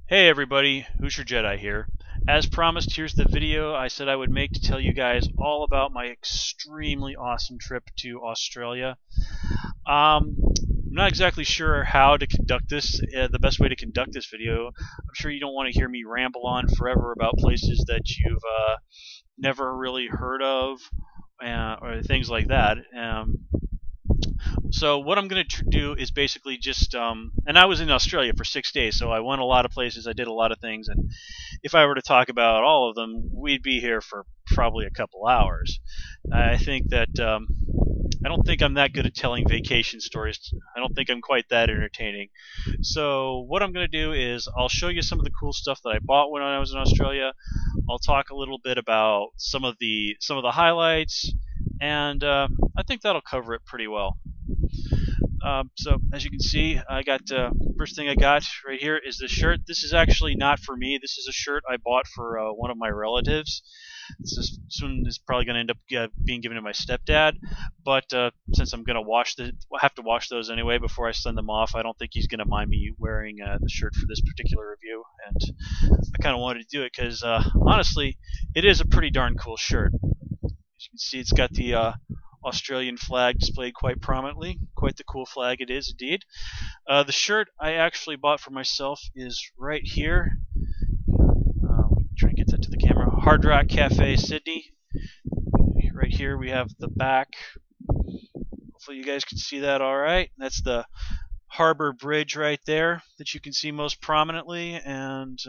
Hey everybody, Hoosier Jedi here. As promised, here's the video I said I would make to tell you guys all about my extremely awesome trip to Australia. I'm not exactly sure how to conduct this, the best way to conduct this video. I'm sure you don't want to hear me ramble on forever about places that you've never really heard of, or things like that. So what I'm going to do is basically just, and I was in Australia for 6 days, so I went a lot of places, I did a lot of things, and if I were to talk about all of them, we'd be here for probably a couple hours. I think that, I don't think I'm that good at telling vacation stories. I don't think I'm quite that entertaining. So what I'm going to do is I'll show you some of the cool stuff that I bought when I was in Australia. I'll talk a little bit about some of the highlights, and I think that'll cover it pretty well. So as you can see, I got first thing I got right here is this shirt. This is actually not for me. This is a shirt I bought for one of my relatives. This one is probably going to end up being given to my stepdad, but since I'm going to have to wash those anyway before I send them off, I don't think he's going to mind me wearing the shirt for this particular review, and I kind of wanted to do it because honestly, it is a pretty darn cool shirt. As you can see, it's got the Australian flag displayed quite prominently. Quite the cool flag it is indeed. The shirt I actually bought for myself is right here. Try and get that to the camera. Hard Rock Cafe, Sydney. Right here we have the back. Hopefully you guys can see that all right. That's the Harbour Bridge right there that you can see most prominently. And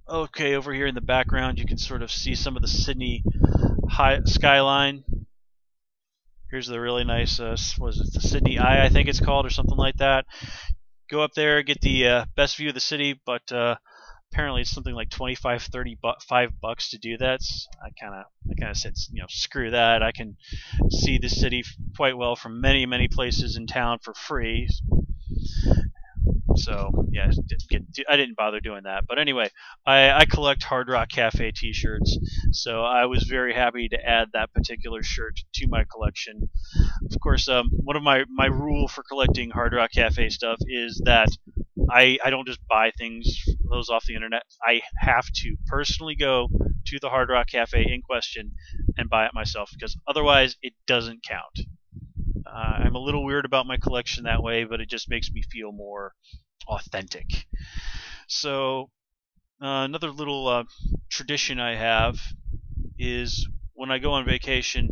okay, over here in the background you can sort of see some of the Sydney skyline. Here's the really nice, what is it, the Sydney Eye, I think it's called, or something like that. Go up there, get the best view of the city, but apparently it's something like $25, $35 to do that. So I kind of said, screw that. I can see the city quite well from many places in town for free. So yeah, I didn't bother doing that. But anyway, I collect Hard Rock Cafe t-shirts, so I was very happy to add that particular shirt to my collection. Of course, one of my rule for collecting Hard Rock Cafe stuff is that I don't just buy those off the internet. I have to personally go to the Hard Rock Cafe in question and buy it myself, because otherwise it doesn't count. I'm a little weird about my collection that way, but it just makes me feel more authentic. So another little tradition I have is when I go on vacation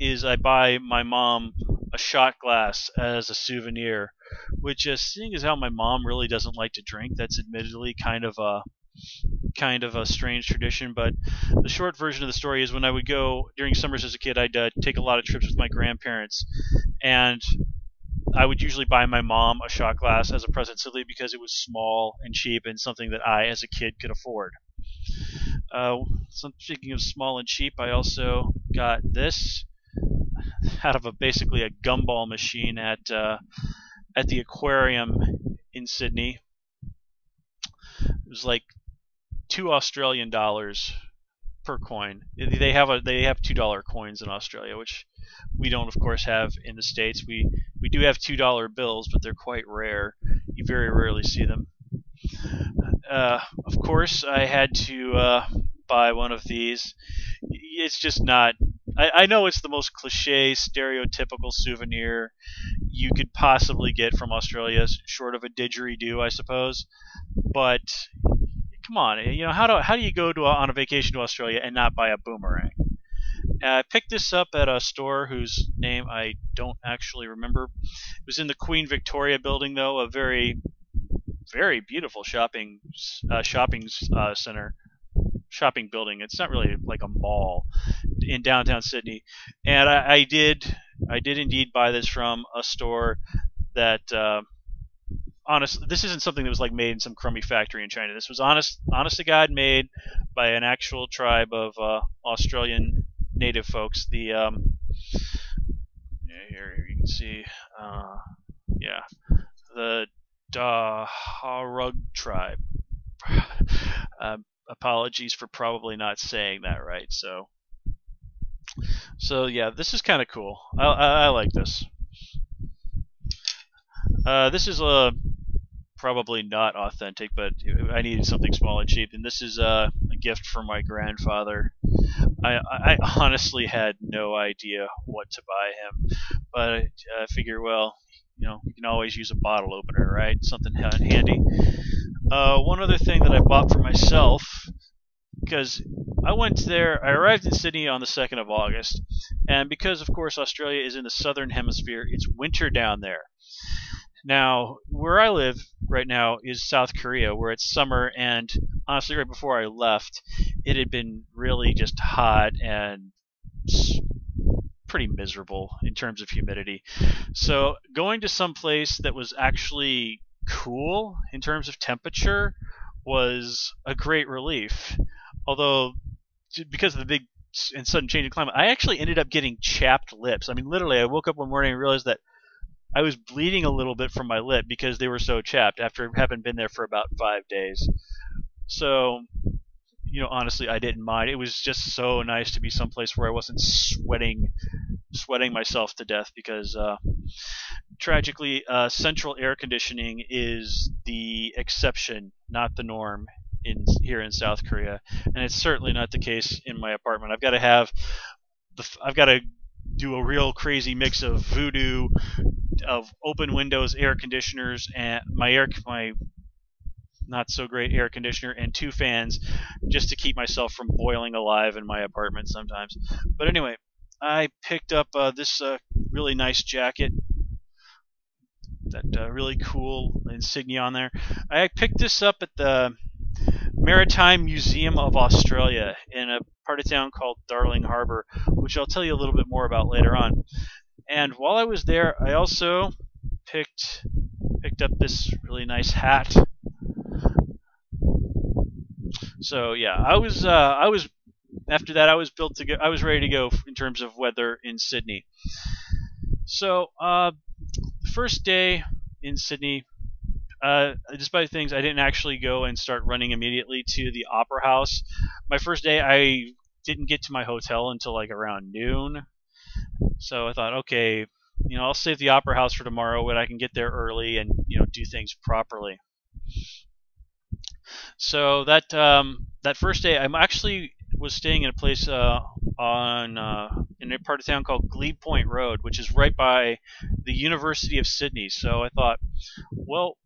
is I buy my mom a shot glass as a souvenir, which seeing as how my mom really doesn't like to drink, that's admittedly kind of a strange tradition. But the short version of the story is when I would go during summers as a kid, I'd take a lot of trips with my grandparents, and I would usually buy my mom a shot glass as a present simply because it was small and cheap and something that I, as a kid, could afford. So speaking of small and cheap, I also got this out of basically a gumball machine at the aquarium in Sydney. It was like $2 per coin. They have $2 coins in Australia, which we don't, of course, have in the States. We do have $2 bills, but they're quite rare. You very rarely see them. Of course, I had to buy one of these. It's just not. I know it's the most cliche, stereotypical souvenir you could possibly get from Australia, short of a didgeridoo, I suppose. But come on, how do you go on a vacation to Australia and not buy a boomerang? I picked this up at a store whose name I don't actually remember. It was in the Queen Victoria building, though, a very beautiful shopping center. Shopping building. It's not really like a mall in downtown Sydney, and I did indeed buy this from a store that honestly, this isn't something that was like made in some crummy factory in China. This was honest to God made by an actual tribe of Australian native folks. The here you can see the Daharug tribe. Apologies for probably not saying that right. So yeah, this is kind of cool. I like this. This is probably not authentic, but I needed something small and cheap, and this is a gift from my grandfather. I honestly had no idea what to buy him, but I figure, well, you can always use a bottle opener, right? Something handy. One other thing that I bought for myself, because I arrived in Sydney on the 2nd of August, and because, of course, Australia is in the southern hemisphere, it's winter down there. Now, where I live right now is South Korea, where it's summer, and honestly, right before I left, it had been really just hot and pretty miserable in terms of humidity. So going to some place that was actually cool in terms of temperature was a great relief. Although, because of the big and sudden change in climate, I actually ended up getting chapped lips. I mean, literally, I woke up one morning and realized that I was bleeding a little bit from my lip because they were so chapped after having been there for about 5 days. So, honestly, I didn't mind. It was just so nice to be someplace where I wasn't sweating myself to death because, tragically, central air conditioning is the exception, not the norm here in South Korea, and it's certainly not the case in my apartment. I've got to do a real crazy mix of voodoo, of open windows, air conditioners, and my not so great air conditioner, and 2 fans, just to keep myself from boiling alive in my apartment sometimes. But anyway, I picked up this really nice jacket, that really cool insignia on there. I picked this up at the Maritime Museum of Australia in a part of town called Darling Harbour, which I'll tell you a little bit more about later on. And while I was there, I also picked up this really nice hat. So yeah, I was after that I was ready to go in terms of weather in Sydney. So the first day in Sydney, despite things, I didn't actually go and start running immediately to the Opera House. My first day, I didn't get to my hotel until like around noon. So I thought, okay, I'll save the Opera House for tomorrow when I can get there early and do things properly. So that first day, I actually was staying in a place in a part of town called Glebe Point Road, which is right by the University of Sydney. So I thought, well,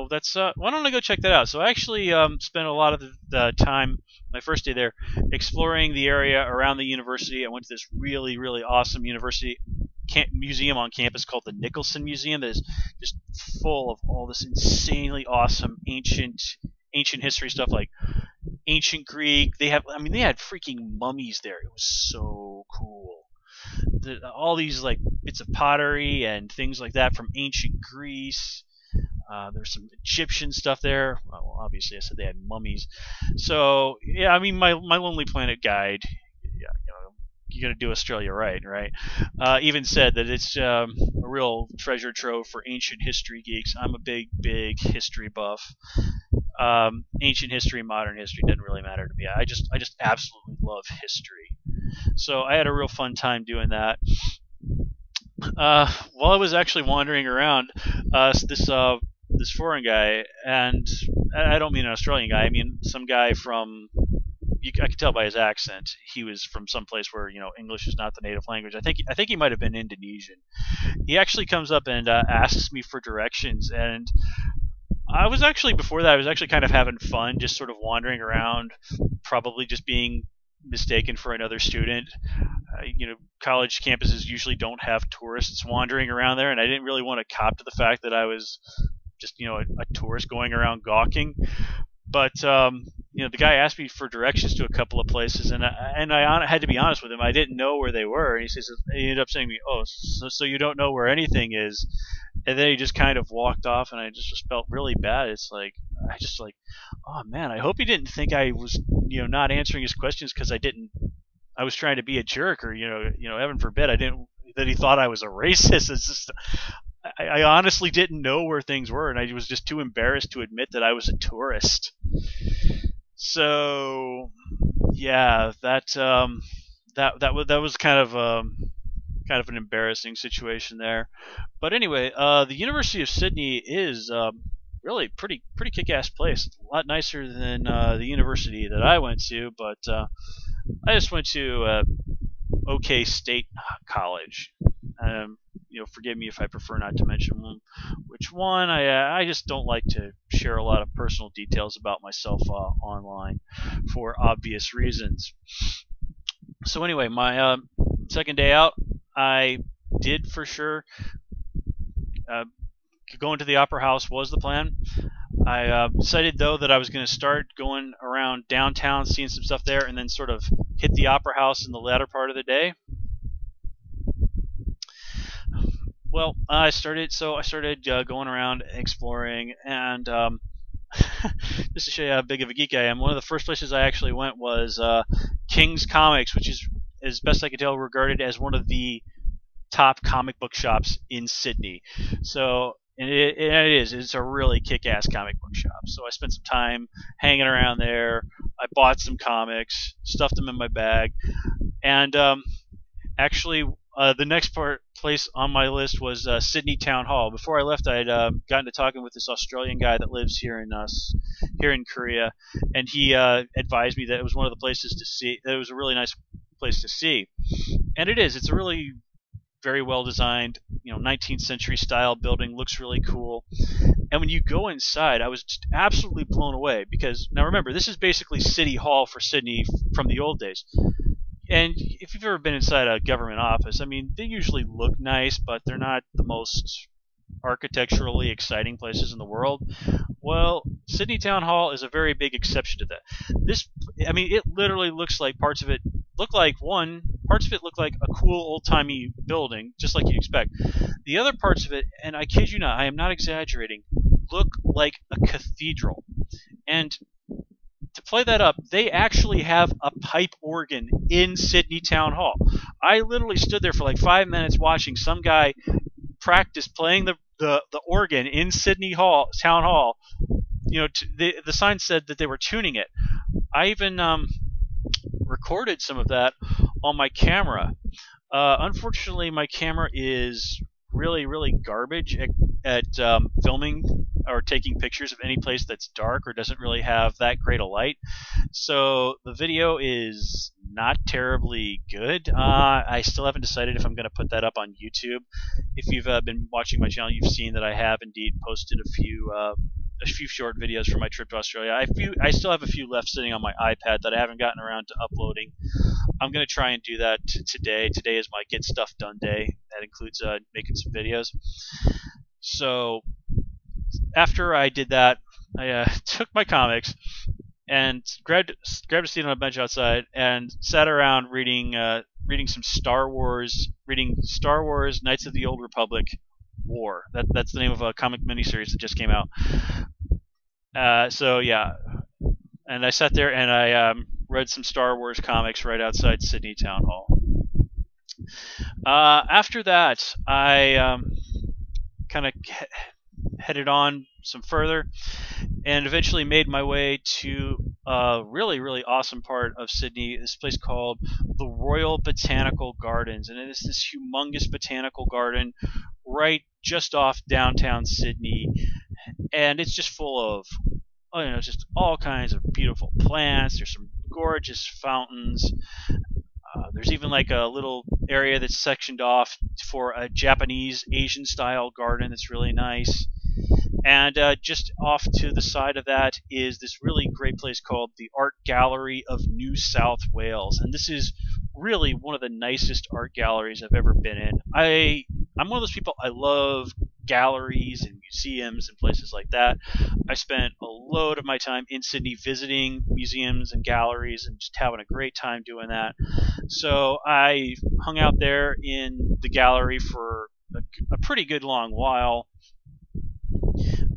that's why don't I go check that out? So I actually spent a lot of the time my first day there exploring the area around the university. I went to this really, really awesome university museum on campus called the Nicholson Museum that is just full of all this insanely awesome ancient history stuff, like ancient Greek. They had freaking mummies there. It was so cool. All these like bits of pottery and things like that from ancient Greece. There's some Egyptian stuff there. Well, obviously, I said they had mummies. So yeah, my Lonely Planet guide, yeah, you got to do Australia right? Even said that it's a real treasure trove for ancient history geeks. I'm a big history buff. Ancient history, modern history doesn't really matter to me. I just absolutely love history. So I had a real fun time doing that. While I was actually wandering around, this foreign guy, and I don't mean an Australian guy, I mean some guy from, I could tell by his accent, he was from some place where English is not the native language. I think he might have been Indonesian. He actually comes up and asks me for directions, and before that I was actually kind of having fun, just sort of wandering around, probably just being mistaken for another student. College campuses usually don't have tourists wandering around there, and I didn't really want to cop to the fact that I was just a tourist going around gawking. But the guy asked me for directions to a couple of places, and I had to be honest with him. I didn't know where they were, and he ended up saying to me, "Oh, so you don't know where anything is?" And then he just kind of walked off, and I just felt really bad. It's like oh man, I hope he didn't think I was not answering his questions because I was trying to be a jerk, or heaven forbid that he thought I was a racist. It's just I honestly didn't know where things were, and I was just too embarrassed to admit that I was a tourist. So yeah, that was kind of an embarrassing situation there. But anyway, the University of Sydney is really pretty kick-ass place. A lot nicer than the university that I went to, but I just went to OK State College. Forgive me if I prefer not to mention which one. I just don't like to share a lot of personal details about myself online for obvious reasons. So anyway, my second day out, I did for sure go into the Opera House was the plan. I decided though that I was going to start going around downtown, seeing some stuff there, and then sort of hit the Opera House in the latter part of the day. Well, I started going around exploring, and just to show you how big of a geek I am, one of the first places I actually went was King's Comics, which is, as best I can tell, regarded as one of the top comic book shops in Sydney. So, and it is. It's a really kick-ass comic book shop. So I spent some time hanging around there. I bought some comics, stuffed them in my bag, and actually, the next place on my list was Sydney Town Hall. Before I left, I had gotten to talking with this Australian guy that lives here in Korea, and he advised me that it was one of the places to see. That it was a really nice place to see, and it is. It's a really very well designed, 19th century style building. Looks really cool. And when you go inside, I was just absolutely blown away because now remember, this is basically City Hall for Sydney from the old days. And if you've ever been inside a government office, I mean, they usually look nice, but they're not the most architecturally exciting places in the world. Well, Sydney Town Hall is a very big exception to that. It literally looks like parts of it look like a cool old-timey building, just like you'd expect. The other parts of it, and I kid you not, I am not exaggerating, look like a cathedral. And to play that up, they actually have a pipe organ in Sydney Town Hall. I literally stood there for like 5 minutes watching some guy practice playing the organ in Sydney Town Hall. The sign said that they were tuning it. I even recorded some of that on my camera. Unfortunately, my camera is really garbage at filming or taking pictures of any place that's dark or doesn't really have that great a light. So the video is not terribly good. I still haven't decided if I'm going to put that up on YouTube. If you've been watching my channel, you've seen that I have indeed posted a few short videos from my trip to Australia. I still have a few left sitting on my iPad that I haven't gotten around to uploading. I'm going to try and do that today. Today is my get stuff done day. That includes making some videos. So after I did that, I took my comics and grabbed a seat on a bench outside and sat around reading some Star Wars, Knights of the Old Republic War. That's the name of a comic miniseries that just came out. So yeah, and I sat there and I read some Star Wars comics right outside Sydney Town Hall. After that, I kind of headed on some further and eventually made my way to a really awesome part of Sydney, this place called the Royal Botanical Gardens. And it is this humongous botanical garden right just off downtown Sydney, and it's just full of just all kinds of beautiful plants. There's some gorgeous fountains. There's even like a little area that's sectioned off for a Japanese Asian style garden that's really nice. And just off to the side of that is this really great place called the Art Gallery of New South Wales. And this is really one of the nicest art galleries I've ever been in. I'm one of those people, I love galleries and museums and places like that. I spent a load of my time in Sydney visiting museums and galleries and just having a great time doing that. So I hung out there in the gallery for a pretty good long while.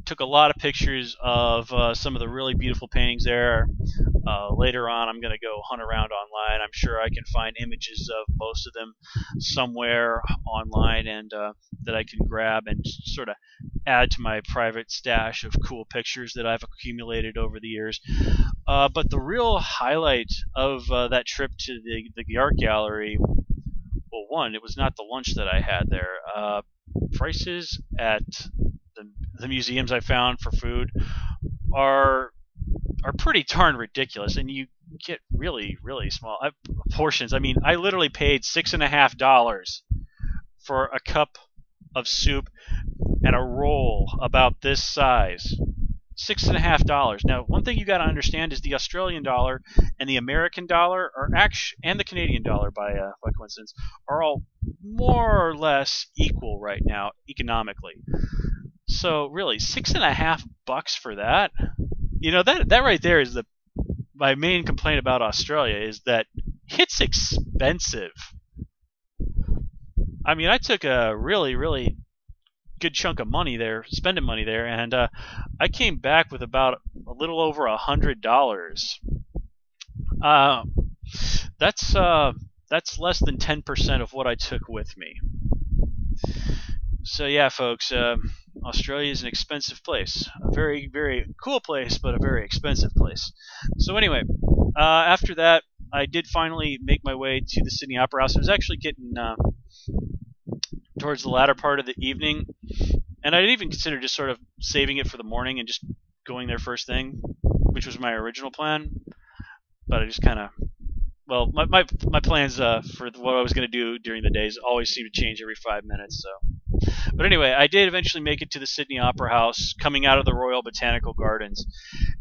Took a lot of pictures of some of the really beautiful paintings there. Later on, I'm going to go hunt around online. I'm sure I can find images of most of them somewhere online, and that I can grab and sort of add to my private stash of cool pictures that I've accumulated over the years. But the real highlight of that trip to the art gallery, well, one, it was not the lunch that I had there. Prices at the museums I found for food are pretty darn ridiculous, and you get really small portions. I mean, I literally paid $6.50 for a cup of soup and a roll about this size. $6.50. Now, one thing you got to understand is the Australian dollar and the American dollar are and the Canadian dollar by coincidence are all more or less equal right now economically. So really, $6.50 for that. You know, that right there is my main complaint about Australia is that it's expensive. I mean, I took a really good chunk of money there, spending money there, and I came back with about a little over $100. That's less than 10% of what I took with me. So yeah, folks, Australia is an expensive place. A very cool place, but a very expensive place. So anyway, after that, I did finally make my way to the Sydney Opera House. I was actually getting towards the latter part of the evening, and I'd even considered just sort of saving it for the morning and just going there first thing, which was my original plan. But I just kind of, well, my plans for what I was going to do during the days always seem to change every 5 minutes. So, but anyway, I did eventually make it to the Sydney Opera House, coming out of the Royal Botanical Gardens.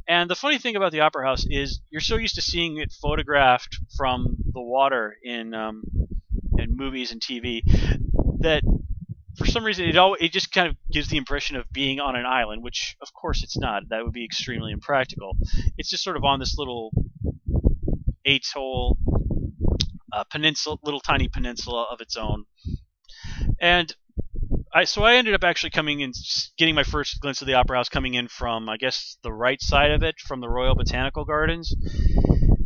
And the funny thing about the Opera House is you're so used to seeing it photographed from the water in movies and TV that for some reason it just kind of gives the impression of being on an island, which of course it's not. That would be extremely impractical. It's just sort of on this little atoll peninsula, little tiny peninsula of its own. And I ended up actually coming in, getting my first glimpse of the Opera House coming in from, I guess, the right side of it, from the Royal Botanical Gardens.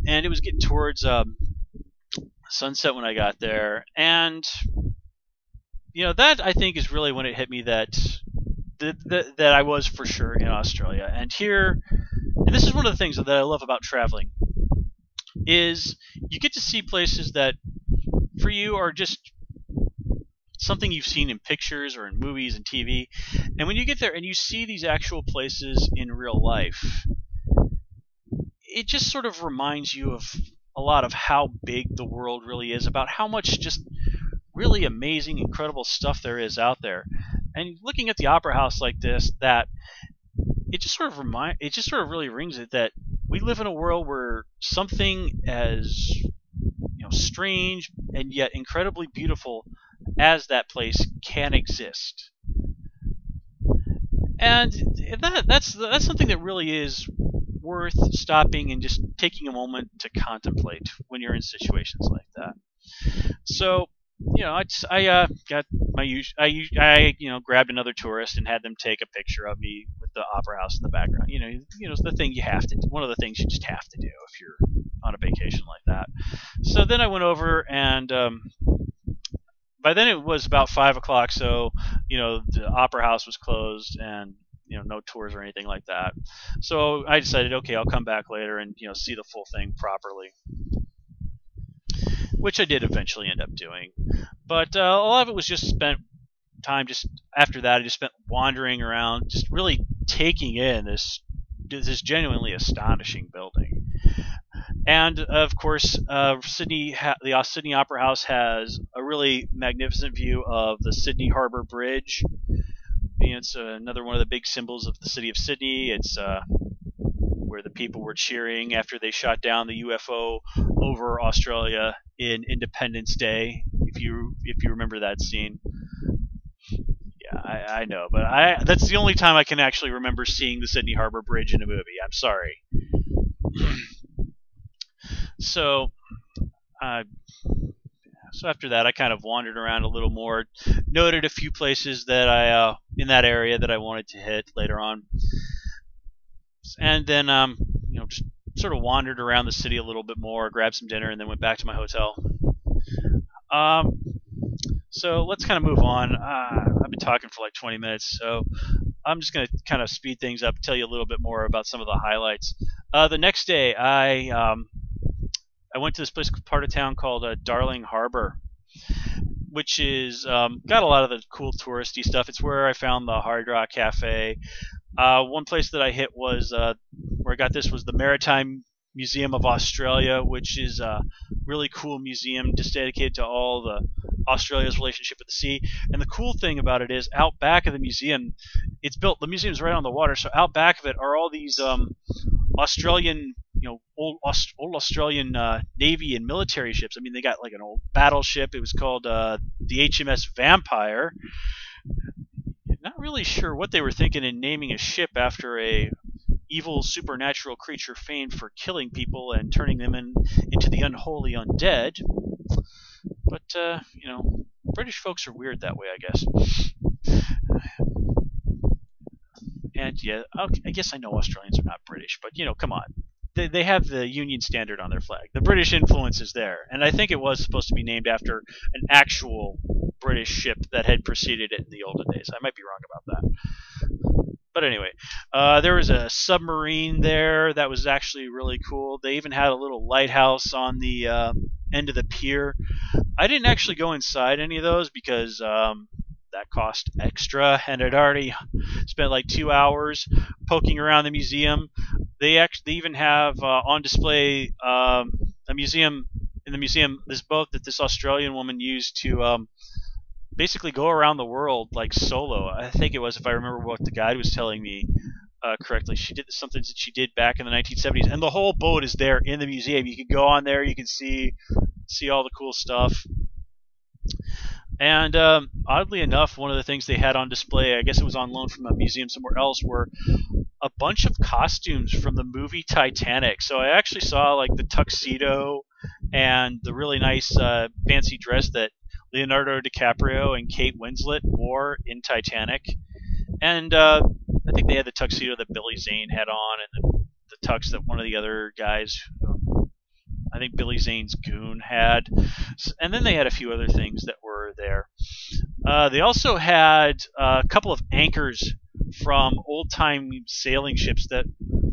And it was getting towards sunset when I got there. And you know, that I think is really when it hit me that I was for sure in Australia. And here, and this is one of the things that I love about traveling, is you get to see places that for you are just something you've seen in pictures or in movies and TV. And when you get there and you see these actual places in real life, it just sort of reminds you of a lot of how big the world really is, about how much just really amazing, incredible stuff there is out there. And looking at the Opera House like this, that it just sort of really rings it that we live in a world where something as, you know, strange and yet incredibly beautiful as that place can exist. And that's something that really is worth stopping and just taking a moment to contemplate when you're in situations like that. So, you know, I got my grabbed another tourist and had them take a picture of me with the Opera House in the background. You know, it's the thing you have to do. One of the things you just have to do if you're on a vacation like that. So then I went over, and by then it was about 5 o'clock. So, you know, the Opera House was closed, and you know, no tours or anything like that. So I decided, okay, I'll come back later and, you know, see the full thing properly, which I did eventually end up doing. But a lot of it was just spent time just after that. I just spent wandering around, just really taking in this genuinely astonishing building. And of course, the Sydney Opera House has a really magnificent view of the Sydney Harbour Bridge. You know, it's another one of the big symbols of the city of Sydney. It's where the people were cheering after they shot down the UFO over Australia in Independence Day. If you remember that scene. Yeah, I know, but that's the only time I can actually remember seeing the Sydney Harbour Bridge in a movie. I'm sorry. So after that, I kind of wandered around a little more, noted a few places that I in that area that I wanted to hit later on, and then you know, just sort of wandered around the city a little bit more, grabbed some dinner, and then went back to my hotel. So let's kind of move on. I've been talking for like 20 minutes, so I'm just going to kind of speed things up, tell you a little bit more about some of the highlights. The next day, I went to this part of town called Darling Harbour, which is got a lot of the cool touristy stuff. It's where I found the Hard Rock Cafe. One place that I hit was where I got this was the Maritime Museum of Australia, which is a really cool museum just dedicated to all the Australia's relationship with the sea. And the cool thing about it is, out back of the museum, it's built. The museum's right on the water, so out back of it are all these Australian, old Australian Navy and military ships. I mean, they got like an old battleship. It was called the HMS Vampire. Not really sure what they were thinking in naming a ship after a evil supernatural creature famed for killing people and turning them into the unholy undead. But British folks are weird that way, I guess. And yeah, okay, I guess I know Australians are not British, but come on. They have the Union Standard on their flag. The British influence is there, and I think it was supposed to be named after an actual British ship that had preceded it in the olden days. I might be wrong about that. But anyway, there was a submarine there that was actually really cool. They even had a little lighthouse on the end of the pier. I didn't actually go inside any of those because that cost extra, and I'd already spent like 2 hours poking around the museum. They even have on display in the museum this boat that this Australian woman used to basically go around the world like solo. I think it was, if I remember what the guide was telling me correctly. She did something that she did back in the 1970s, and the whole boat is there in the museum. You can go on there, you can see all the cool stuff. And oddly enough, one of the things they had on display, I guess it was on loan from a museum somewhere else, were a bunch of costumes from the movie Titanic. So I actually saw like the tuxedo and the really nice fancy dress that Leonardo DiCaprio and Kate Winslet wore in Titanic. And I think they had the tuxedo that Billy Zane had on, and the tux that one of the other guys, I think Billy Zane's goon, had. And then they had a few other things that were there. They also had a couple of anchors from old-time sailing ships that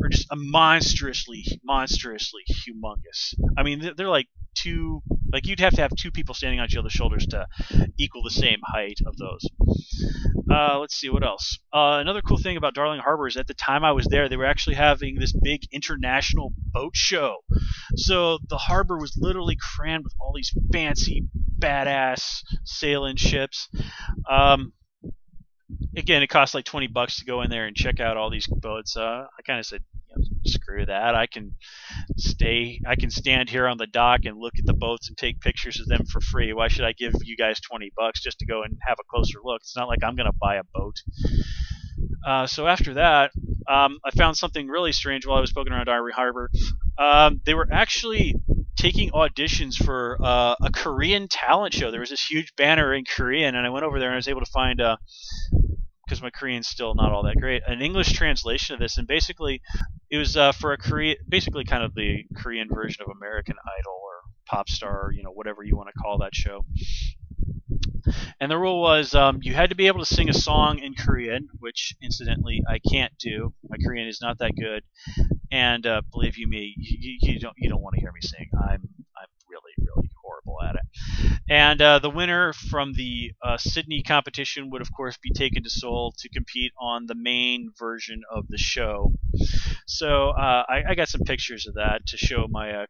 are just monstrously humongous. I mean, they're like you'd have to have two people standing on each other's shoulders to equal the same height of those. Let's see, what else? Another cool thing about Darling Harbour is at the time I was there, they were actually having this big international boat show. So the harbor was literally crammed with all these fancy, badass sailing ships. Again, it cost like $20 to go in there and check out all these boats. I kind of said, screw that. I can stand here on the dock and look at the boats and take pictures of them for free. Why should I give you guys $20 just to go and have a closer look? It's not like I'm going to buy a boat. So after that, I found something really strange while I was poking around Darling Harbour. They were actually taking auditions for a Korean talent show. There was this huge banner in Korean, and I went over there and I was able to find, because my Korean's still not all that great, an English translation of this. And basically, it was for basically kind of the Korean version of American Idol or Pop Star, whatever you want to call that show. And the rule was you had to be able to sing a song in Korean, which incidentally I can't do. My Korean is not that good, and believe you me, you don't want to hear me sing. I'm really horrible at it. And the winner from the Sydney competition would of course be taken to Seoul to compete on the main version of the show. So I got some pictures of that to show my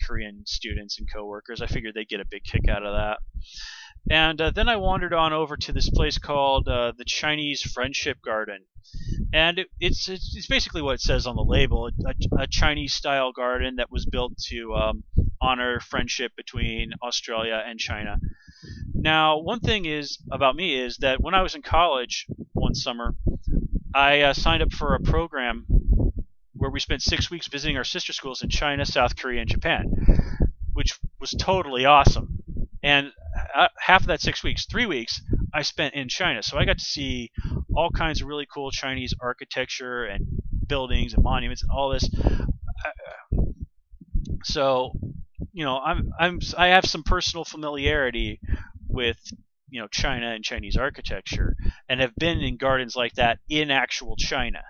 Korean students and coworkers. I figured they'd get a big kick out of that. And then I wandered on over to this place called the Chinese Friendship Garden. And it's basically what it says on the label, a Chinese-style garden that was built to honor friendship between Australia and China. Now, one thing about me is that when I was in college one summer, I signed up for a program where we spent 6 weeks visiting our sister schools in China, South Korea, and Japan, which was totally awesome. And half of that 6 weeks, 3 weeks, I spent in China. So I got to see all kinds of really cool Chinese architecture and buildings and monuments and all this. So, I have some personal familiarity with, China and Chinese architecture, and have been in gardens like that in actual China.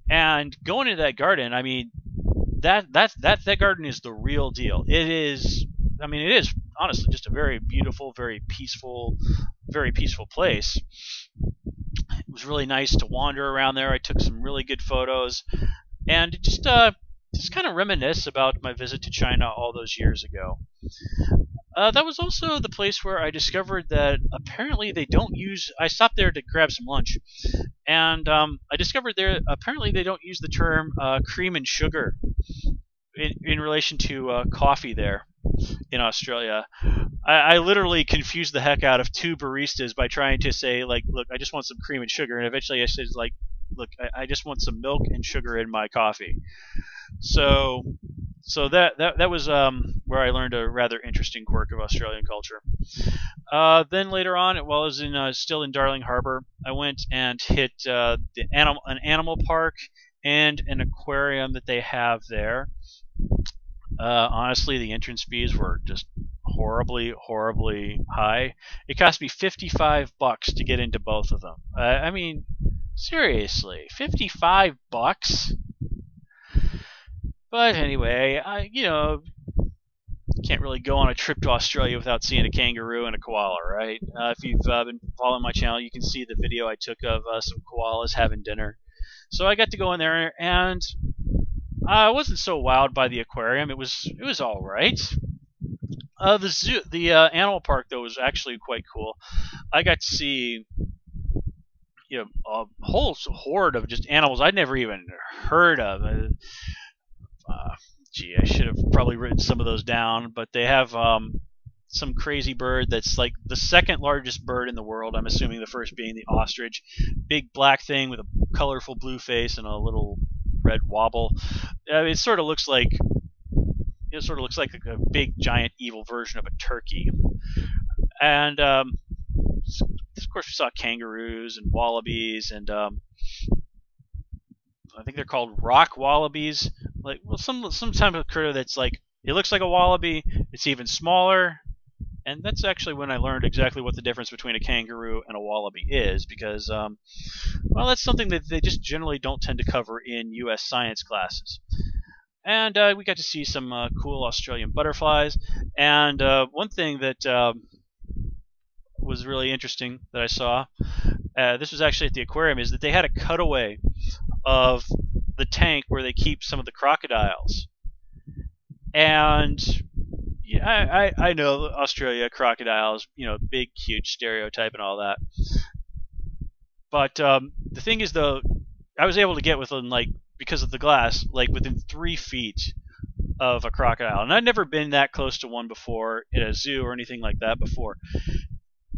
And going into that garden, I mean, that garden is the real deal. It is honestly just a very beautiful, very peaceful place. It was really nice to wander around there. I took some really good photos, and just kind of reminisce about my visit to China all those years ago. That was also the place where I discovered that apparently they don't use. I stopped there to grab some lunch, and I discovered there apparently they don't use the term cream and sugar in relation to coffee there in Australia. I literally confused the heck out of two baristas by trying to say, like, look, I just want some cream and sugar, and eventually I said, like, look, I just want some milk and sugar in my coffee. So that was where I learned a rather interesting quirk of Australian culture. Then later on, while I was still in Darling Harbour, I went and hit an animal park and an aquarium that they have there. Honestly, the entrance fees were just horribly high. It cost me $55 to get into both of them. I mean, seriously, $55? But anyway, can't really go on a trip to Australia without seeing a kangaroo and a koala, right? If you've been following my channel, you can see the video I took of some koalas having dinner. So I got to go in there, and I wasn't so wowed by the aquarium. It was all right. The animal park though was actually quite cool. I got to see a whole horde of just animals I'd never even heard of. I should have probably written some of those down, but they have some crazy bird that's like the second largest bird in the world. I'm assuming the first being the ostrich. Big black thing with a colorful blue face and a little red wobble. It sort of looks like a big giant evil version of a turkey. And of course we saw kangaroos and wallabies, and I think they're called rock wallabies. Like, well, some type of critter that's like, it looks like a wallaby, it's even smaller. And that's actually when I learned exactly what the difference between a kangaroo and a wallaby is, because well, that's something that they just generally don't tend to cover in U.S. science classes. And we got to see some cool Australian butterflies. And one thing that was really interesting that I saw, this was actually at the aquarium, is that they had a cutaway of the tank where they keep some of the crocodiles. And yeah, I know Australia, crocodiles, big, huge stereotype and all that. But the thing is, though, I was able to get within, like, because of the glass, like within 3 feet of a crocodile. And I'd never been that close to one before in a zoo or anything like that before.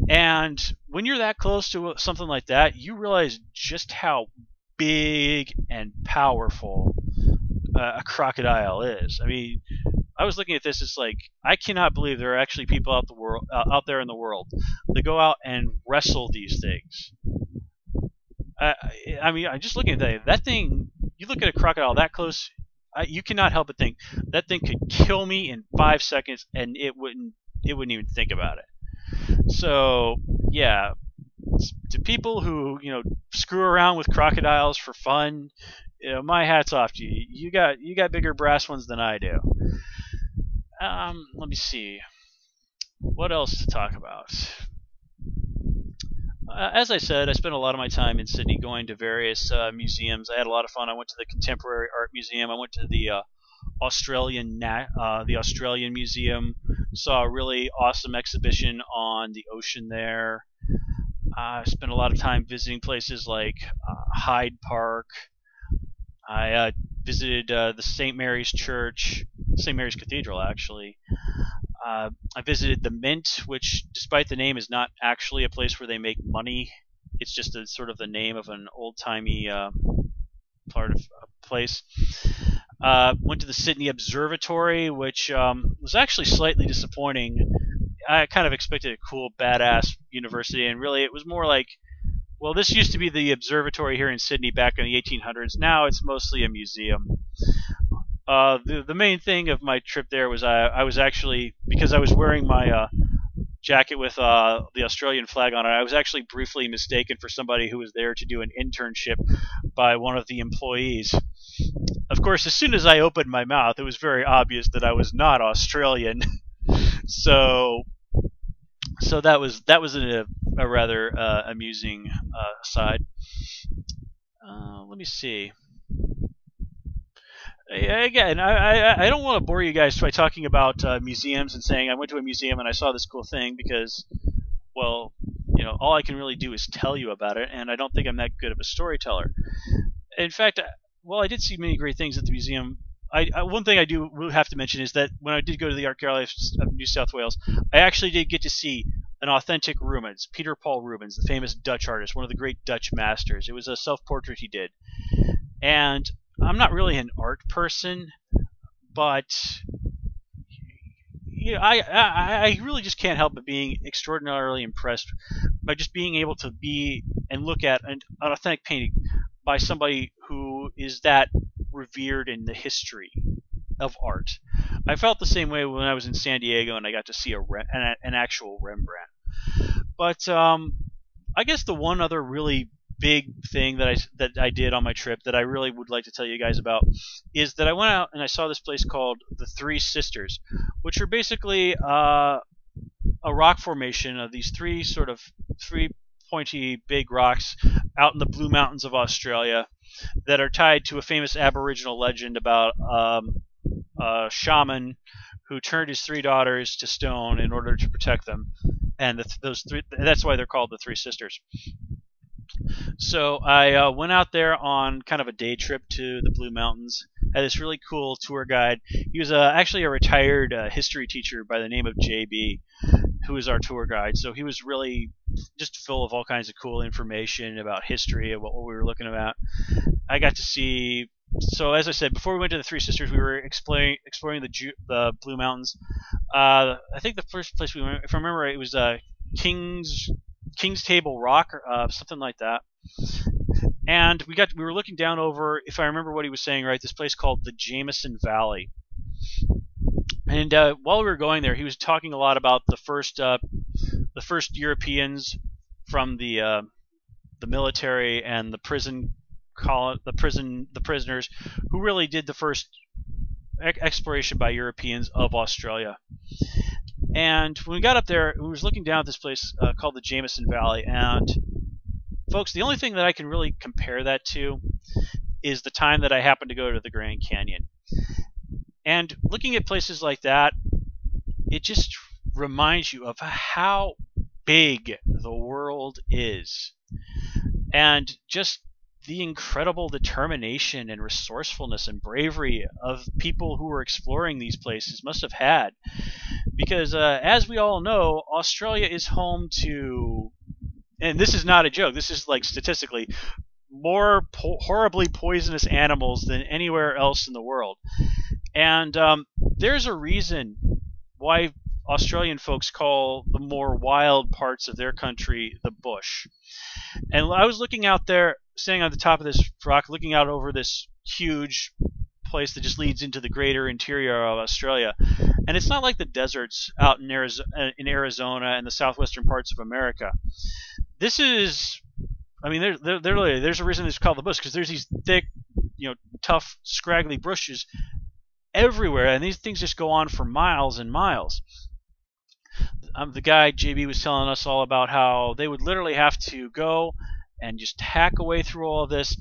And when you're that close to something like that, you realize just how big and powerful a crocodile is. I mean, I was looking at this, it's like, I cannot believe there are actually people out there in the world that go out and wrestle these things. I mean, I'm just looking at that thing. You look at a crocodile that close, you cannot help but think that thing could kill me in 5 seconds, and it wouldn't even think about it. So yeah, to people who screw around with crocodiles for fun, my hat's off to you. You got bigger brass ones than I do. Let me see, what else to talk about. As I said, I spent a lot of my time in Sydney going to various museums. I had a lot of fun. I went to the Contemporary Art Museum. I went to the Australian Museum. Saw a really awesome exhibition on the ocean there. I spent a lot of time visiting places like Hyde Park. I visited the St. Mary's Church, St. Mary's Cathedral, actually. I visited the Mint, which, despite the name, is not actually a place where they make money. It's just sort of the name of an old-timey part of a place. Went to the Sydney Observatory, which was actually slightly disappointing. I kind of expected a cool, badass university, and really it was more like, well, this used to be the observatory here in Sydney back in the 1800s. Now it's mostly a museum. The main thing of my trip there was I was actually, because I was wearing my jacket with the Australian flag on it, I was actually briefly mistaken for somebody who was there to do an internship by one of the employees. Of course, as soon as I opened my mouth, it was very obvious that I was not Australian. So that was a rather amusing aside. Let me see. Again, I don't want to bore you guys by talking about museums and saying I went to a museum and I saw this cool thing because, well, all I can really do is tell you about it, and I don't think I'm that good of a storyteller. In fact, while I did see many great things at the museum, one thing I do have to mention is that when I did go to the Art Gallery of New South Wales, I actually did get to see an authentic Rubens, Peter Paul Rubens, the famous Dutch artist, one of the great Dutch masters. It was a self-portrait he did. And I'm not really an art person, but I really just can't help but being extraordinarily impressed by just being able to be and look at an authentic painting by somebody who is that revered in the history of art. I felt the same way when I was in San Diego and I got to see an actual Rembrandt. But I guess the one other really big thing that I did on my trip that I really would like to tell you guys about is that I went out and I saw this place called the Three Sisters, which are basically a rock formation of these three pointy big rocks out in the Blue Mountains of Australia that are tied to a famous Aboriginal legend about a shaman who turned his three daughters to stone in order to protect them, and that's why they're called the Three Sisters. So I went out there on kind of a day trip to the Blue Mountains. Had this really cool tour guide. He was actually a retired history teacher by the name of JB, who was our tour guide. So he was really just full of all kinds of cool information about history and what we were looking at. I got to see. So as I said, before we went to the Three Sisters, we were exploring the Blue Mountains. I think the first place we went, if I remember right, it was King's Table Rock, or something like that. And we were looking down over, if I remember what he was saying right, this place called the Jameson Valley. And while we were going there, he was talking a lot about the first Europeans from the military and the prisoners who really did the first exploration by Europeans of Australia. And when we got up there, we was looking down at this place called the Jameson Valley. And folks, the only thing that I can really compare that to is the time that I happened to go to the Grand Canyon. And looking at places like that, it just reminds you of how big the world is. And just the incredible determination and resourcefulness and bravery of people who were exploring these places must have had. Because as we all know, Australia is home to, and this is not a joke, this is like statistically, more horribly poisonous animals than anywhere else in the world. And there's a reason why Australian folks call the more wild parts of their country the bush. And I was looking out there, standing on the top of this rock, looking out over this huge place that just leads into the greater interior of Australia. And it's not like the deserts out in Arizona and the southwestern parts of America. This is, I mean, there's a reason it's called the bush, because there's these thick, tough, scraggly bushes everywhere, and these things just go on for miles and miles. The guy JB was telling us all about how they would literally have to go and just hack away through all of this,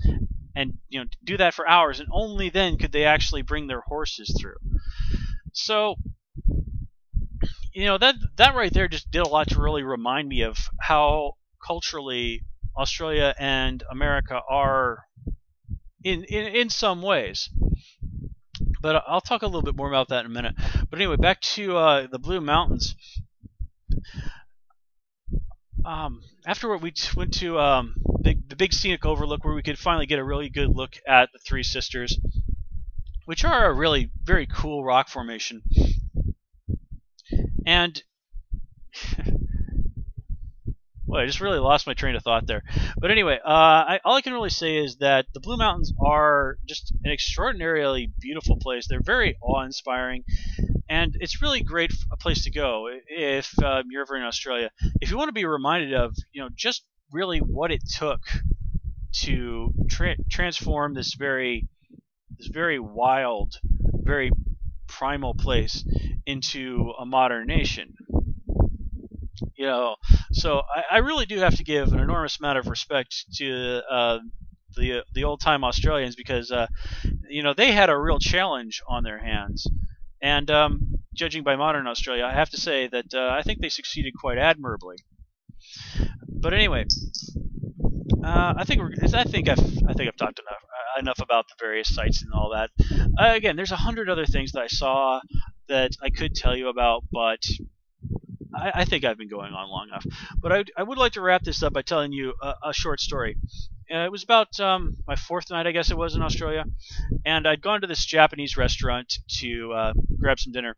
and do that for hours, and only then could they actually bring their horses through. So that right there just did a lot to really remind me of how culturally Australia and America are in some ways. But I'll talk a little bit more about that in a minute. But anyway, back to the Blue Mountains. Afterward, we went to the big scenic overlook where we could finally get a really good look at the Three Sisters, which are a really very cool rock formation. And well, I just really lost my train of thought there. But anyway, all I can really say is that the Blue Mountains are just an extraordinarily beautiful place. They're very awe-inspiring, and it's really great a place to go if you're ever in Australia. If you want to be reminded of, just really what it took to transform this very wild, very primal place into a modern nation. You know, so I really do have to give an enormous amount of respect to the old time Australians because they had a real challenge on their hands, and judging by modern Australia, I have to say that I think they succeeded quite admirably. But anyway, I think I've talked enough about the various sites and all that. Again, there's 100 other things that I saw that I could tell you about, but I think I've been going on long enough. But I would like to wrap this up by telling you a short story. It was about my fourth night, I guess it was, in Australia, and I'd gone to this Japanese restaurant to grab some dinner,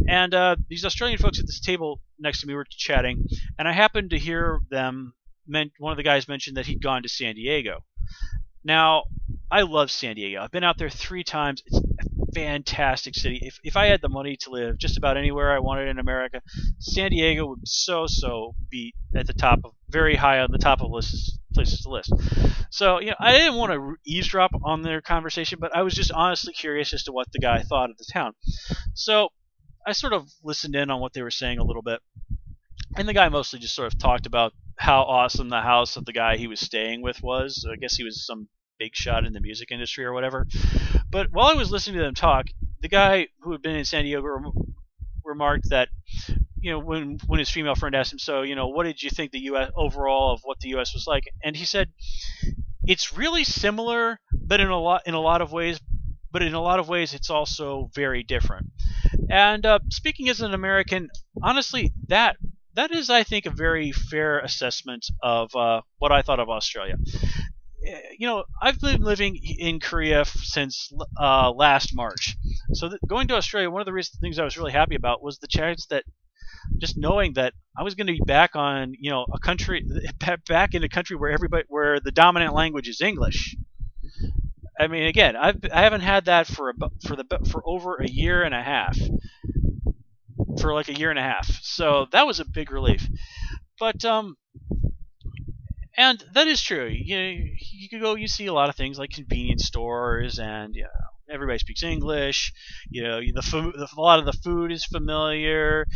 and these Australian folks at this table next to me were chatting, and I happened to hear them. One of the guys mentioned that he'd gone to San Diego. Now, I love San Diego. I've been out there 3 times. It's a fantastic city. If I had the money to live just about anywhere I wanted in America, San Diego would so be at the top of, very high on the top of places to list. So, I didn't want to eavesdrop on their conversation, but I was just honestly curious as to what the guy thought of the town. So, I sort of listened in on what they were saying a little bit. And the guy mostly just sort of talked about how awesome the house of the guy he was staying with was. I guess he was some big shot in the music industry or whatever. But while I was listening to them talk, the guy who had been in San Diego remarked that, when his female friend asked him, so, what did you think the U.S. overall of what the U.S. was like? And he said, it's really similar, but in a lot of ways it's also very different. And speaking as an American, honestly, that is, I think, a very fair assessment of what I thought of Australia. I've been living in Korea since last March. So going to Australia, one of the things I was really happy about was the chance that just knowing that I was going to be back on, back in a country where the dominant language is English. I mean, again, I haven't had that for over a year and a half. For like a year and a half. So that was a big relief. But and that is true. You could go, you see a lot of things like convenience stores, and everybody speaks English. A lot of the food is familiar.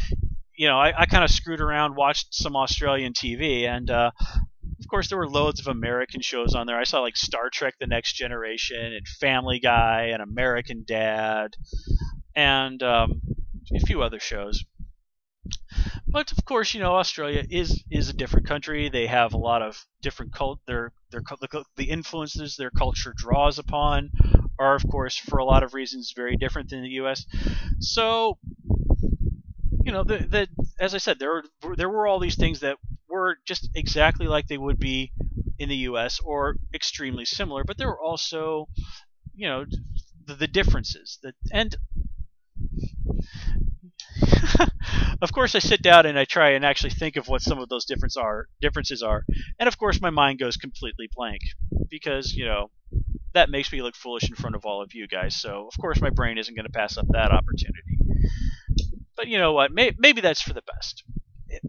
I kind of screwed around, watched some Australian TV, and of course there were loads of American shows on there. I saw like Star Trek: The Next Generation and Family Guy and American Dad, and a few other shows. But of course, Australia is a different country. They have a lot of different the influences their culture draws upon are, of course, for a lot of reasons, very different than the U.S. So, as I said, there were all these things that were just exactly like they would be in the U.S. or extremely similar. But there were also, the differences and of course, I sit down and I try and actually think of what some of those differences are, and of course, my mind goes completely blank because that makes me look foolish in front of all of you guys. So, of course, my brain isn't going to pass up that opportunity. But you know what? Maybe that's for the best.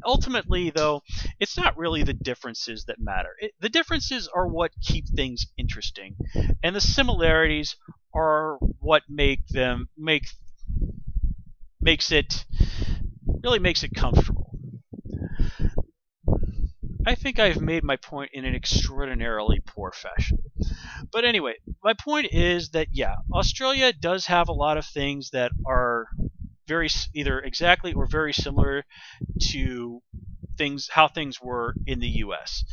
Ultimately, though, it's not really the differences that matter. The differences are what keep things interesting, and the similarities are what makes it comfortable. I think I've made my point in an extraordinarily poor fashion. But anyway, my point is that, Australia does have a lot of things that are either exactly or very similar to how things were in the U.S.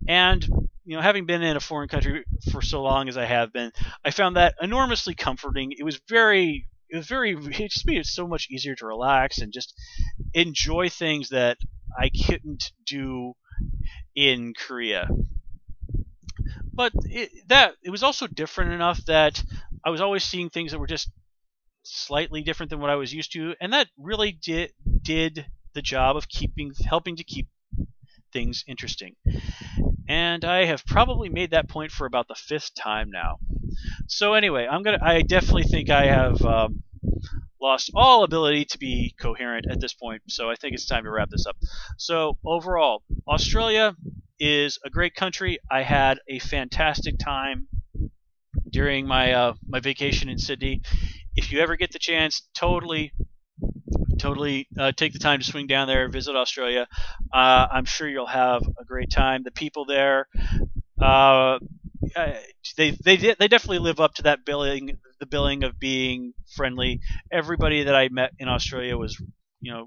And, having been in a foreign country for so long as I have been, I found that enormously comforting. It just made it so much easier to relax and just enjoy things that I couldn't do in Korea. But it was also different enough that I was always seeing things that were just slightly different than what I was used to, and that really did the job of helping to keep things interesting. And I have probably made that point for about the 5th time now. So anyway, I definitely think I have lost all ability to be coherent at this point, so I think it's time to wrap this up. So overall, Australia is a great country. I had a fantastic time during my vacation in Sydney. if you ever get the chance, totally take the time to swing down there, visit Australia. I'm sure you'll have a great time. The people there, uh, they definitely live up to that billing, the billing of being friendly. Everybody that I met in Australia was,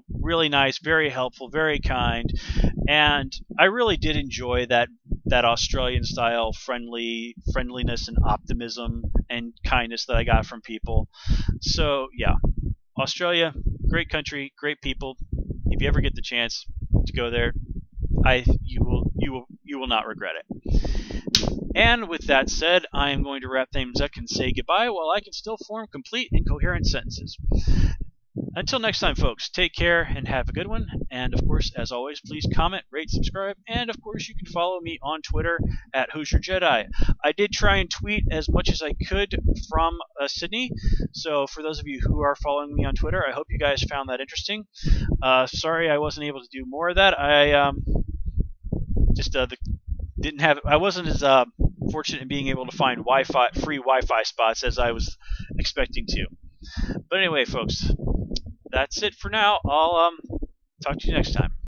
really nice, very helpful, very kind, and I really did enjoy that Australian style friendliness and optimism and kindness that I got from people. So yeah, Australia, great country, great people. If you ever get the chance to go there, you will not regret it. And with that said, I am going to wrap things up and say goodbye while I can still form complete and coherent sentences. Until next time, folks, take care and have a good one. And of course, as always, please comment, rate, subscribe, and of course, you can follow me on Twitter at Hoosier Jedi. I did try and tweet as much as I could from Sydney, so for those of you who are following me on Twitter, I hope you guys found that interesting. Sorry I wasn't able to do more of that. I just didn't have. I wasn't as fortunate in being able to find free Wi-Fi spots as I was expecting to. But anyway, folks, that's it for now. I'll talk to you next time.